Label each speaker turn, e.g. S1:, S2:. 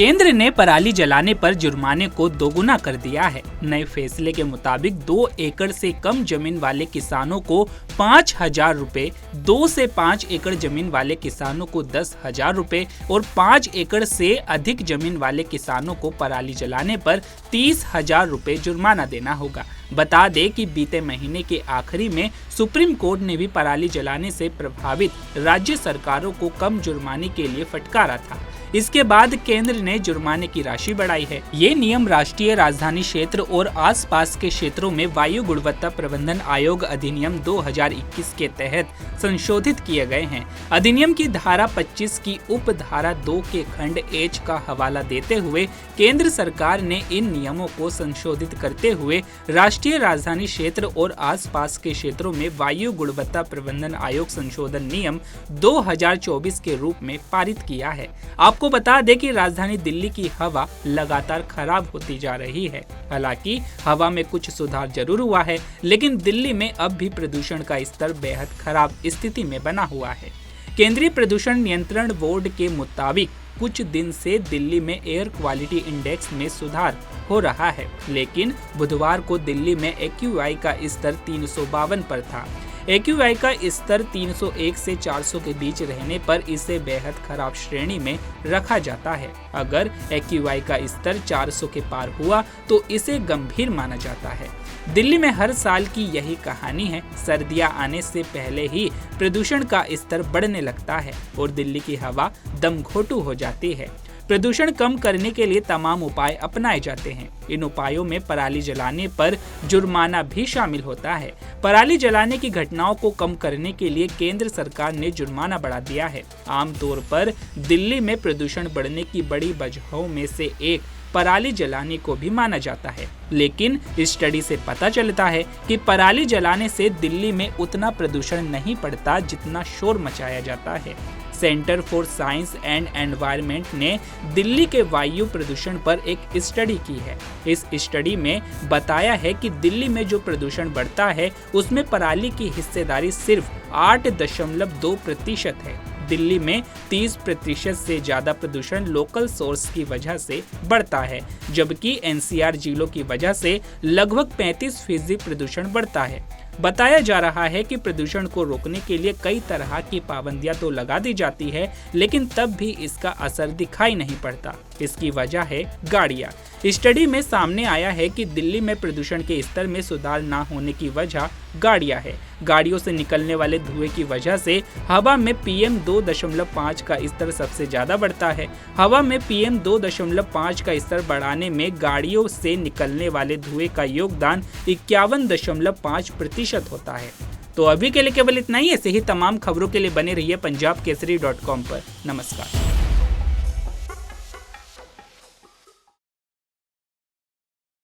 S1: केंद्र ने पराली जलाने पर जुर्माने को दोगुना कर दिया है। नए फैसले के मुताबिक 2 एकड़ से कम जमीन वाले किसानों को 5,000 रुपए, 2 से 5 एकड़ जमीन वाले किसानों को 10,000 रुपए और 5 एकड़ से अधिक जमीन वाले किसानों को पराली जलाने पर 30,000 रुपए जुर्माना देना होगा। बता दें कि बीते महीने के आखिरी में सुप्रीम कोर्ट ने भी पराली जलाने से प्रभावित राज्य सरकारों को कम जुर्माने के लिए फटकारा था। इसके बाद केंद्र ने जुर्माने की राशि बढ़ाई है। ये नियम राष्ट्रीय राजधानी क्षेत्र और आसपास के क्षेत्रों में वायु गुणवत्ता प्रबंधन आयोग अधिनियम 2021 के तहत संशोधित किए गए हैं। अधिनियम की धारा 25 की उप धारा 2 के खंड H का हवाला देते हुए केंद्र सरकार ने इन नियमों को संशोधित करते हुए राष्ट्रीय राजधानी क्षेत्र और आसपास के क्षेत्रों में वायु गुणवत्ता प्रबंधन आयोग संशोधन नियम 2024 के रूप में पारित किया है। आपको बता दें कि राजधानी दिल्ली की हवा लगातार खराब होती जा रही है। हालांकि हवा में कुछ सुधार जरूर हुआ है, लेकिन दिल्ली में अब भी प्रदूषण का स्तर बेहद खराब स्थिति में बना हुआ है। केंद्रीय प्रदूषण नियंत्रण बोर्ड के मुताबिक कुछ दिन से दिल्ली में एयर क्वालिटी इंडेक्स में सुधार हो रहा है, लेकिन बुधवार को दिल्ली में AQI का स्तर 352 पर था। AQI का स्तर 301 से 400 के बीच रहने पर इसे बेहद खराब श्रेणी में रखा जाता है। अगर AQI का स्तर 400 के पार हुआ तो इसे गंभीर माना जाता है। दिल्ली में हर साल की यही कहानी है। सर्दियां आने से पहले ही प्रदूषण का स्तर बढ़ने लगता है और दिल्ली की हवा दमघोटू हो जाती है। प्रदूषण कम करने के लिए तमाम उपाय अपनाए जाते हैं। इन उपायों में पराली जलाने पर जुर्माना भी शामिल होता है। पराली जलाने की घटनाओं को कम करने के लिए केंद्र सरकार ने जुर्माना बढ़ा दिया है। आमतौर पर दिल्ली में प्रदूषण बढ़ने की बड़ी वजहों में से एक पराली जलाने को भी माना जाता है, लेकिन इस स्टडी से पता चलता है कि पराली जलाने से दिल्ली में उतना प्रदूषण नहीं पड़ता जितना शोर मचाया जाता है। Centre for science and environment ने दिल्ली के वायु प्रदूषण पर एक स्टडी की है। इस स्टडी में बताया है कि दिल्ली में जो प्रदूषण बढ़ता है उसमें पराली की हिस्सेदारी सिर्फ 8.2% है। दिल्ली में 30% से ज्यादा प्रदूषण लोकल सोर्स की वजह से बढ़ता है, जबकि NCR जिलों की वजह से लगभग 35% प्रदूषण बढ़ता है। बताया जा रहा है कि प्रदूषण को रोकने के लिए कई तरह की पाबंदियां तो लगा दी जाती है, लेकिन तब भी इसका असर दिखाई नहीं पड़ता। इसकी वजह है गाड़ियां। स्टडी में सामने आया है कि दिल्ली में प्रदूषण के स्तर में सुधार न होने की वजह गाड़ियां है। गाड़ियों से निकलने वाले धुएं की वजह से हवा में PM 2.5 का स्तर सबसे ज्यादा बढ़ता है। हवा में PM 2.5 का स्तर बढ़ाने में गाड़ियों से निकलने वाले धुएं का योगदान 51.5% होता है। तो अभी के लिए केवल इतना ही। ऐसे ही तमाम खबरों के लिए बने रहिए पंजाबकेसरी.com पर। नमस्कार।